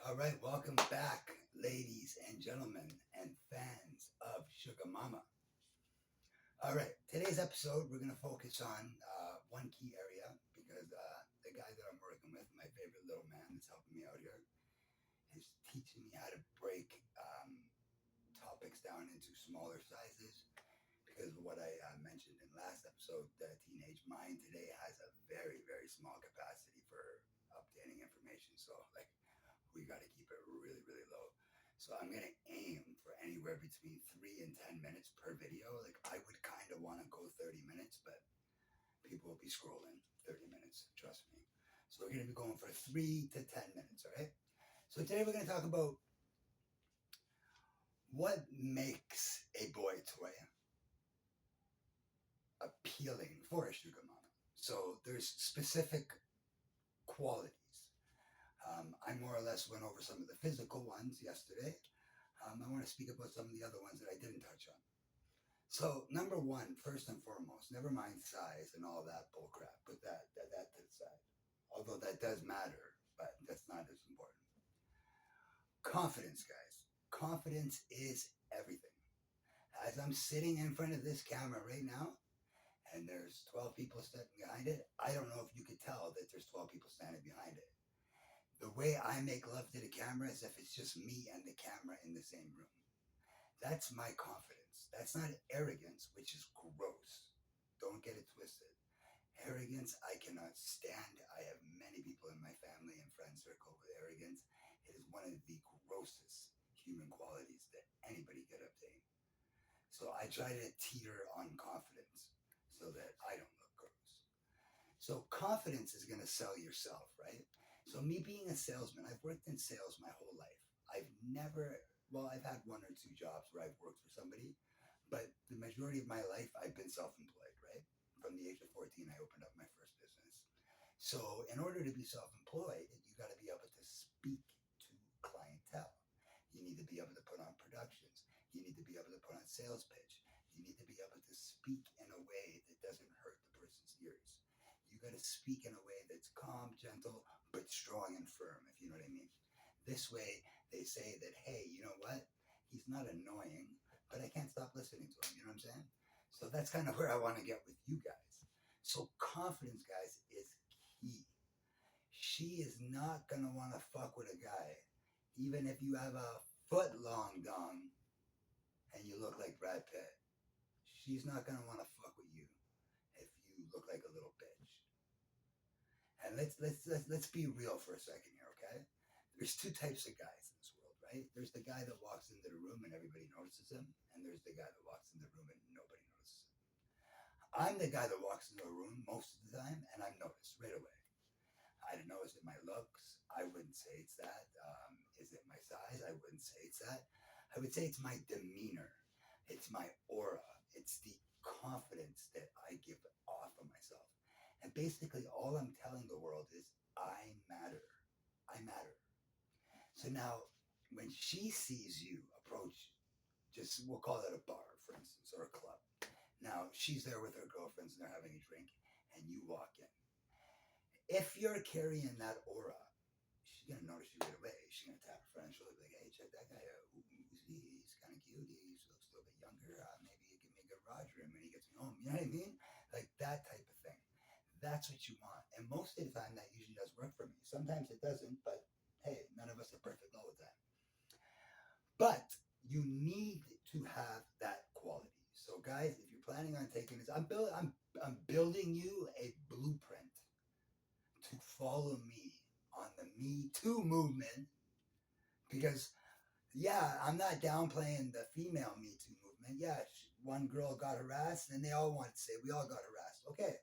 All right, welcome back, ladies and gentlemen, and fans of Suga Mama. All right, today's episode, we're going to focus on one key area because the guy that I'm working with, my favorite little man that's helping me out here, is teaching me how to break topics down into smaller sizes. Because of what I mentioned in last episode, the teenage mind today has a very, very small capacity for obtaining information. So, like, we got to keep it really, really low. So I'm gonna aim for anywhere between 3 and 10 minutes per video. Like I would kind of want to go 30 minutes, but people will be scrolling 30 minutes. Trust me. So we're gonna be going for 3 to 10 minutes. All right. So today we're gonna talk about what makes a boy toy appealing for a sugar mama. So there's specific qualities. I more or less went over some of the physical ones yesterday. I want to speak about some of the other ones that I didn't touch on. So number one, first and foremost, never mind size and all that bullcrap. Put that to the side. Although that does matter, but that's not as important. Confidence, guys. Confidence is everything. As I'm sitting in front of this camera right now, and there's 12 people standing behind it, I don't know if you could tell that there's 12 people standing behind it. The way I make love to the camera is if it's just me and the camera in the same room. That's my confidence. That's not arrogance, which is gross. Don't get it twisted. Arrogance, I cannot stand. I have many people in my family and friend circle with arrogance. It is one of the grossest human qualities that anybody could obtain. So I try to teeter on confidence so that I don't look gross. So confidence is going to sell yourself, right? So me being a salesman, I've worked in sales my whole life. I've had one or two jobs where I've worked for somebody, but the majority of my life I've been self-employed, right? From the age of 14, I opened up my first business. So in order to be self-employed, you got to be able to speak to clientele. You need to be able to put on productions. You need to be able to put on sales pitch. You need to be able to speak in a way that doesn't hurt the person's ears. You got to speak in a way that's calm, gentle, but strong and firm, if you know what I mean. This way, they say that, hey, you know what? He's not annoying, but I can't stop listening to him. You know what I'm saying? So that's kind of where I want to get with you guys. So confidence, guys, is key. She is not going to want to fuck with a guy, even if you have a foot long dong and you look like Brad Pitt. She's not going to want to fuck with you if you look like a little bitch. And let's be real for a second here, okay? There's two types of guys in this world, right? There's the guy that walks into the room and everybody notices him, and there's the guy that walks in the room and nobody notices him. I'm the guy that walks into a room most of the time, and I'm noticed right away. I don't know, is it my looks? I wouldn't say it's that. Is it my size? I wouldn't say it's that. I would say it's my demeanor. It's my aura. It's the confidence that I give off of myself. And basically, all I'm telling the world is, I matter. I matter. So now, when she sees you approach, we'll call it a bar, for instance, or a club. Now, she's there with her girlfriends and they're having a drink, and you walk in. If you're carrying that aura, she's going to notice you right away. She's going to tap her friend and she'll be like, hey, check that guy out. Ooh, he's kind of cute. He looks a little bit younger. Maybe you give me a good ride for him when he gets me home. You know what I mean? Like that type of thing. That's what you want. And most of the time, that usually does work for me. Sometimes it doesn't, but hey, none of us are perfect all the time. But you need to have that quality. So, guys, if you're planning on taking this, I'm building you a blueprint to follow me on the Me Too movement because, yeah, I'm not downplaying the female Me Too movement. Yeah, one girl got harassed and they all want to say we all got harassed. Okay,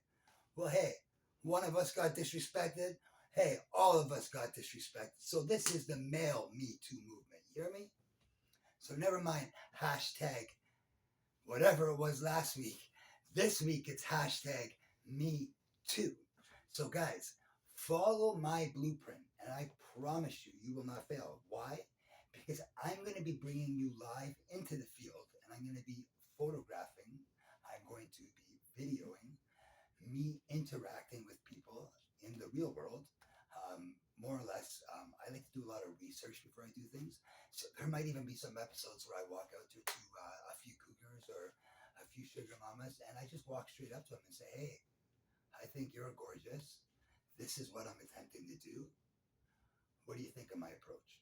well, hey, one of us got disrespected. Hey, all of us got disrespected. So this is the male Me Too movement. You hear me? So never mind hashtag whatever it was last week. This week it's hashtag Me Too. So guys, follow my blueprint and I promise you, you will not fail. Why? Because I'm going to be bringing you live into the field and I'm going to be photographing. I'm going to be videoing me interacting with people in the real world, more or less, I like to do a lot of research before I do things. So there might even be some episodes where I walk out to a few cougars or a few sugar mamas, and I just walk straight up to them and say, "Hey, I think you're gorgeous. This is what I'm attempting to do. What do you think of my approach?"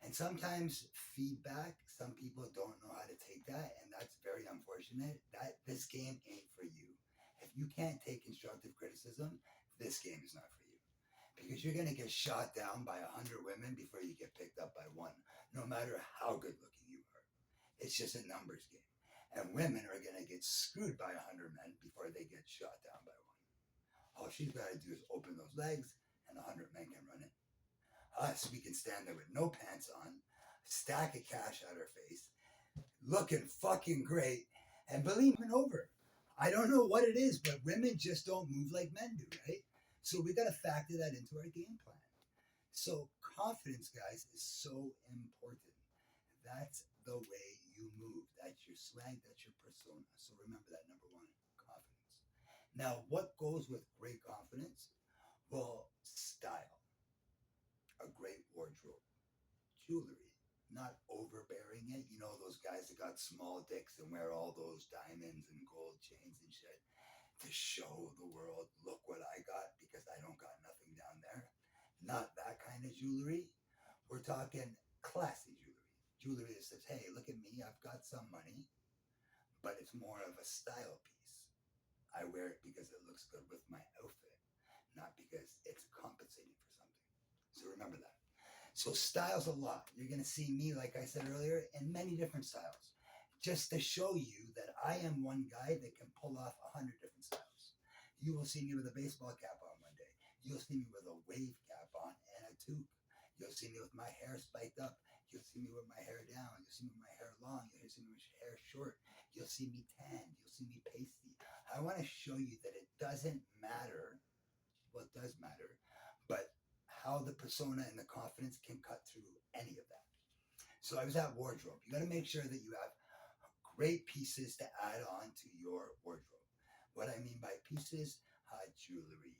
And sometimes feedback, some people don't know how to take that, and that's very unfortunate. That this game ain't for you. If you can't take constructive criticism, this game is not for you. Because you're gonna get shot down by 100 women before you get picked up by one, no matter how good looking you are. It's just a numbers game. And women are gonna get screwed by 100 men before they get shot down by one. All she's gotta do is open those legs and 100 men can run in. Us, we can stand there with no pants on, stack of cash at our face, looking fucking great, and believe me, over. I don't know what it is, but women just don't move like men do, right? So we got to factor that into our game plan. So confidence, guys, is so important. That's the way you move. That's your slang. That's your persona. So remember that, number one, confidence. Now, what goes with great confidence? Well, style, a great wardrobe, jewelry, not overbearing it. You know those guys that got small dicks and wear all those diamonds and gold chains and shit to show the world, look what I got because I don't got nothing down there. Not that kind of jewelry. We're talking classy jewelry. Jewelry that says, hey, look at me, I've got some money, but it's more of a style piece. I wear it because it looks good with my outfit, not because it's compensating for something. So remember that. So styles a lot. You're going to see me, like I said earlier, in many different styles. Just to show you that I am one guy that can pull off 100 different styles. You will see me with a baseball cap on one day. You'll see me with a wave cap on and a toque. You'll see me with my hair spiked up. You'll see me with my hair down. You'll see me with my hair long. You'll see me with my hair short. You'll see me tan. You'll see me pasty. I want to show you that it doesn't matter. Well, it does matter, but how the persona and the confidence can cut through any of that. So I was at wardrobe. You got to make sure that you have great pieces to add on to your wardrobe. What I mean by pieces, jewelry,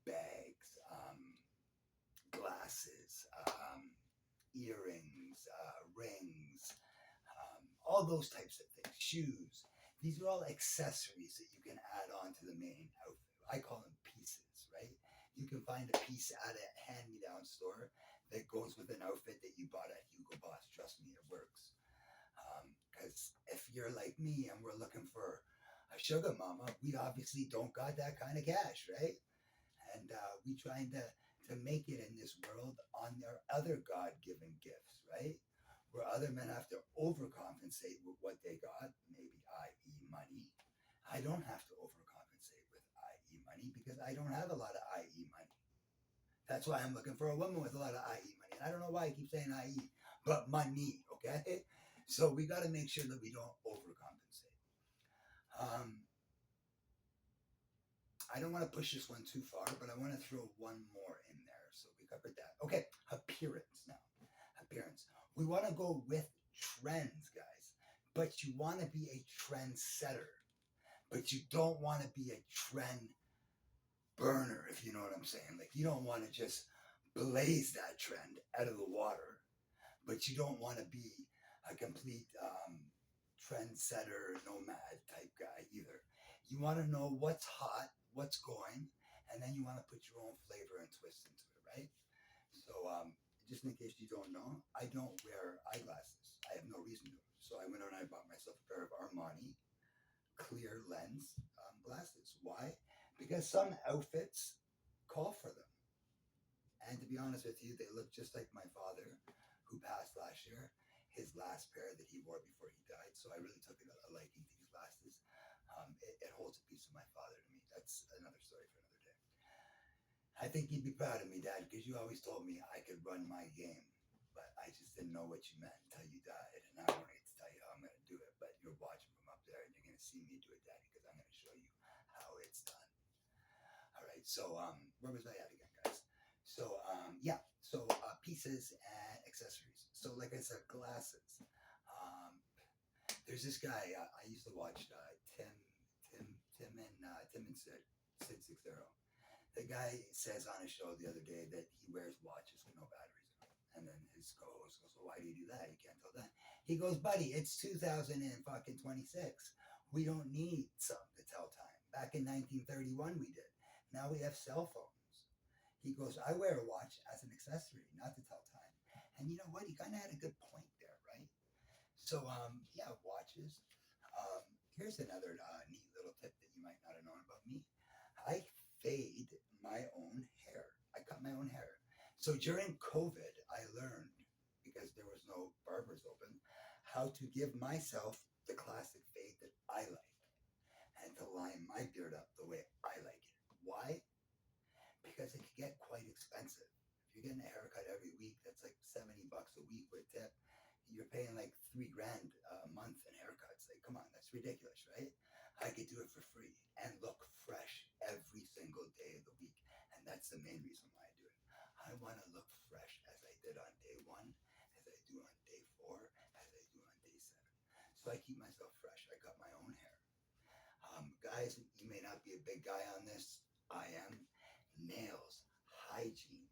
bags, glasses, earrings, rings, all those types of things, shoes. These are all accessories that you can add on to the main outfit. I call them pieces, right? You can find a piece at a hand-me-down store that goes with an outfit that you bought at Hugo Boss. Trust me, it works. Because if you're like me and we're looking for a sugar mama, we obviously don't got that kind of cash, right? And we trying to make it in this world on their other God-given gifts, right? Where other men have to overcompensate with what they got, maybe i.e. money. I don't have to overcompensate with i.e. money because I don't have a lot of i.e. money. That's why I'm looking for a woman with a lot of i.e. money. And I don't know why I keep saying i.e., but money, okay? So we got to make sure that we don't overcompensate. I don't want to push this one too far, but I want to throw one more in there. So we covered that. Okay, appearance now. Appearance. We want to go with trends, guys, but you want to be a trendsetter, but you don't want to be a trend burner, if you know what I'm saying. Like, you don't want to just blaze that trend out of the water, but you don't want to be a complete trendsetter, nomad type guy either. You want to know what's hot, what's going, and then you want to put your own flavor and twist into it, right? So, just in case you don't know, I don't wear eyeglasses. I have no reason to. So I went out and I bought myself a pair of Armani clear lens glasses. Why? Because some outfits call for them. And to be honest with you, they look just like my father, who passed last year, his last pair that he wore before he died. So I really took a liking to these glasses. It holds a piece of my father to me. That's another story for another day. I think you'd be proud of me, Dad, because you always told me I could run my game, but I just didn't know what you meant until you died. And I don't need to tell you how I'm going to do it, but you're watching from up there and you're going to see me do it, Daddy, because I'm going to show you how it's done. All right, so where was I at again, guys? So yeah, so pieces and accessories. So like I said, glasses. There's this guy I used to watch, Tim and Sid 6 0. The guy says on a show the other day that he wears watches with no batteries in them. And then his co-host goes, "Well, why do you do that? You can't tell that." He goes, "Buddy, it's 2026. We don't need something to tell time. Back in 1931 we did. Now we have cell phones." He goes, "I wear a watch as an accessory, not to tell time." And you know what? He kind of had a good point there, right? So, yeah, watches. Here's another neat little tip that you might not have known about me. I fade my own hair. I cut my own hair. So during COVID, I learned, because there was no barbers open, how to give myself the classic fade that I like and to line my beard up the way I like it. Why? Because it can get quite expensive. If you're getting a haircut every week, that's like $70 a week with tip. You're paying like $3 grand a month in haircuts. Like, come on, that's ridiculous, right? I could do it for free and look fresh every single day of the week. And that's the main reason why I do it. I want to look fresh as I did on day one, as I do on day four, as I do on day 7. So I keep myself fresh. I cut my own hair. Guys, you may not be a big guy on this. I am. Nails, hygiene,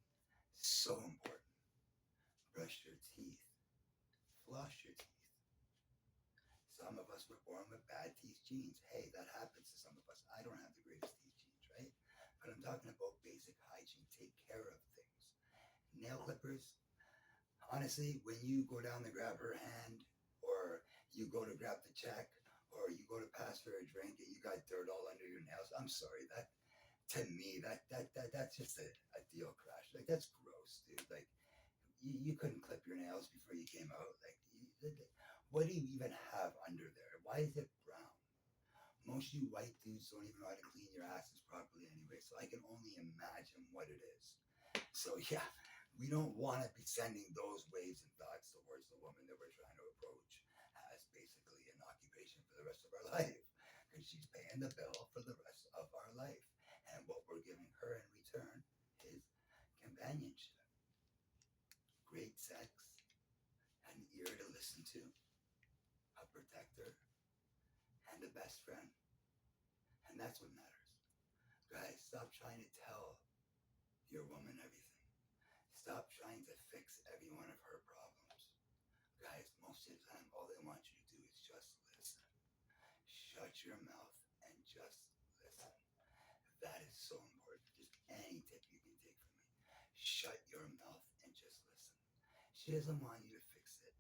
so important. Brush your teeth, floss your teeth. Some of us were born with bad teeth genes. Hey, that happens to some of us. I don't have the greatest teeth genes, right? But I'm talking about basic hygiene. Take care of things. Nail clippers, honestly, when you go down to grab her hand, or you go to grab the check, or you go to pass her a drink and you got dirt all under your nails, I'm sorry, that to me, that's just a deal crash. Like, that's gross, dude. Like, you couldn't clip your nails before you came out. Like, what do you even have under there? Why is it brown? Most of you white dudes don't even know how to clean your asses properly anyway, so I can only imagine what it is. So, yeah, we don't want to be sending those waves and thoughts towards the woman that we're trying to approach as basically an occupation for the rest of our life, because she's paying the bill for the rest of our life. And what we're giving her in return is companionship, great sex, an ear to listen to, a protector, and a best friend. And that's what matters. Guys, stop trying to tell your woman everything. Stop trying to fix every one of her problems. Guys, most of the time, all they want you to do is just listen. Shut your mouth and just listen. That is so important. Just any tip you can take from me. Shut your mouth and just listen. She doesn't want you to fix it.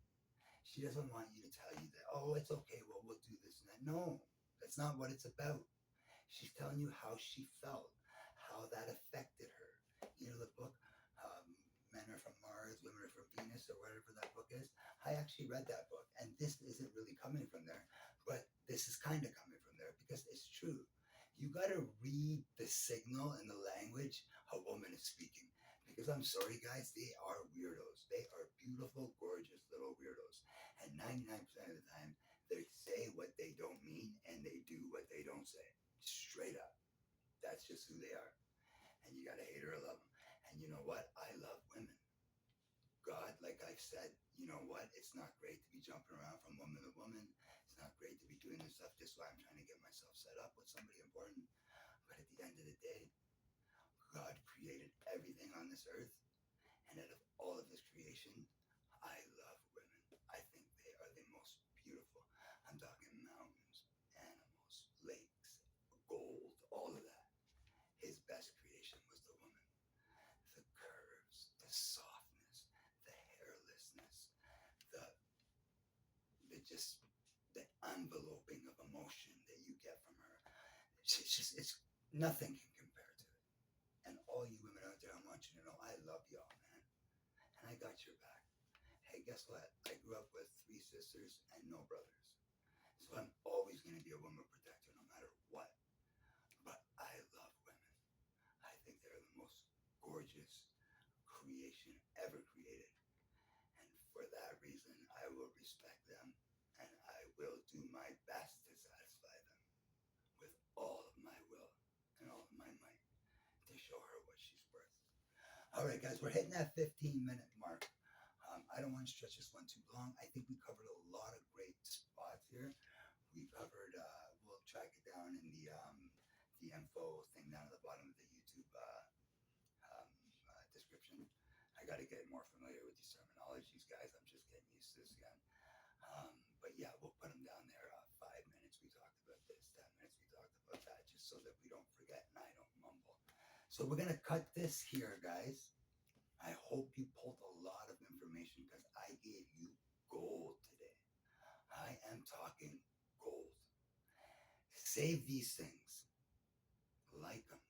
She doesn't want you to tell you that, "Oh, it's okay, well, we'll do this and that." No, that's not what it's about. She's telling you how she felt, how that affected her. You know the book, Men Are From Mars, Women Are From Venus, or whatever that book is? I actually read that book, and this isn't really coming from there, but this is kind of coming from there because it's true. You got to read the signal and the language a woman is speaking. Because I'm sorry, guys, they are weirdos. They are beautiful, gorgeous little weirdos. And 99% of the time, they say what they don't mean and they do what they don't say. Straight up. That's just who they are. And you got to hate her or love them. And you know what? I love women. God, like I've said, you know what? It's not great to be jumping around from woman to woman. It's not great to be doing this stuff just why I'm trying to get myself set up with somebody important. But at the end of the day, God created everything on this earth. And out of all of his creation, I love women. I think they are the most beautiful. I'm talking mountains, animals, lakes, gold, all of that. His best creation was the woman. The curves, the softness, the hairlessness, the just the enveloping of emotion that you get from her. It's nothing can compare to it. And all you women out there, I want you to know I love y'all, man. And I got your back. Hey, guess what? I grew up with 3 sisters and no brothers. So I'm always going to be a woman protector no matter what. But I love women. I think they're the most gorgeous creation ever created. And for that reason, I will respect them and I will do my best to satisfy them with all of my will and all of my might to show her what she's worth. All right, guys, we're hitting that 15-minute mark. I don't want to stretch this one too long. I think we covered a lot of great spots here. We covered, we'll track it down in the info thing down at the bottom of the YouTube production. I got to get more familiar with these terminologies, guys. I'm just getting used to this again. But yeah, we'll put them down there. 5 minutes we talked about this, 10 minutes we talked about that, just so that we don't forget and I don't mumble. So we're gonna cut this here, guys. I hope you pulled a lot of information because I gave you gold today. I am talking gold. Save these things, like them,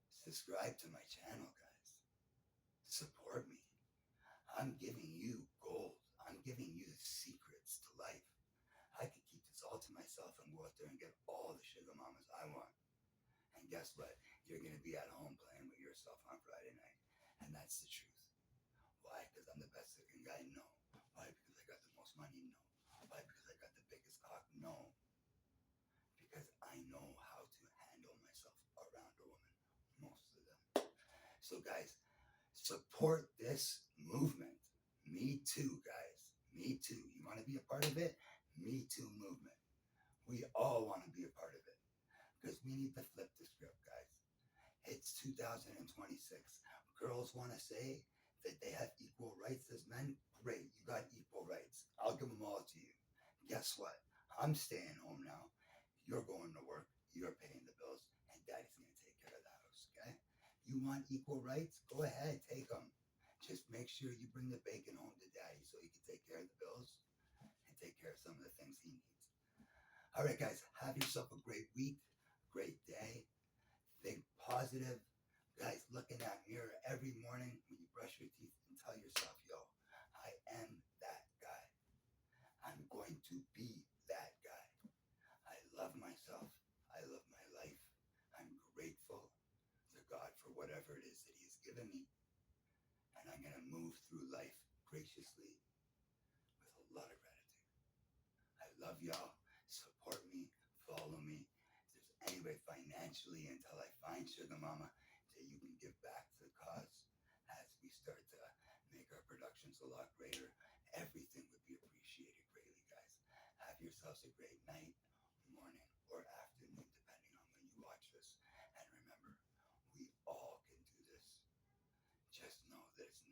subscribe to my channel, guys. Support me. I'm giving you gold. I'm giving you the secrets to life. I could keep this all to myself and go out there and get all the sugar mamas I want. And guess what? You're going to be at home playing with yourself on Friday night. And that's the truth. Why? Because I'm the best looking guy? No. Why? Because I got the most money? No. Why? Because I got the biggest cock? No. Because I know how to handle myself around a woman. Most of them. So guys, support this movement. Me too, guys. Me too. You want to be a part of it? Me too movement. We all want to be a part of it because we need to flip the script, guys. It's 2026. Girls want to say that they have equal rights as men. Great, you got equal rights. I'll give them all to you. Guess what? I'm staying home now. You're going to work. You're paying the bills, and daddy's going to take care of the house, okay? You want equal rights? Go ahead, take them. Just make sure you bring the bacon home to daddy so he can take care of the bills and take care of some of the things he needs. All right, guys, have yourself a great week, great day. Think positive. Guys, look in that mirror every morning when you brush your teeth and tell yourself, yo, I am that guy. I'm going to be that guy. I love myself. I love my life. I'm grateful to God for whatever it is that He has given me. And I'm going to move through life graciously with a lot of gratitude. I love y'all. Support me. Follow me. If there's any way financially until I find Sugar Mama that you can give back to the cause as we start to make our productions a lot greater, everything would be appreciated greatly, guys. Have yourselves a great night, morning, or afternoon, depending on when you watch this. And remember, we all can do this. Just know that it's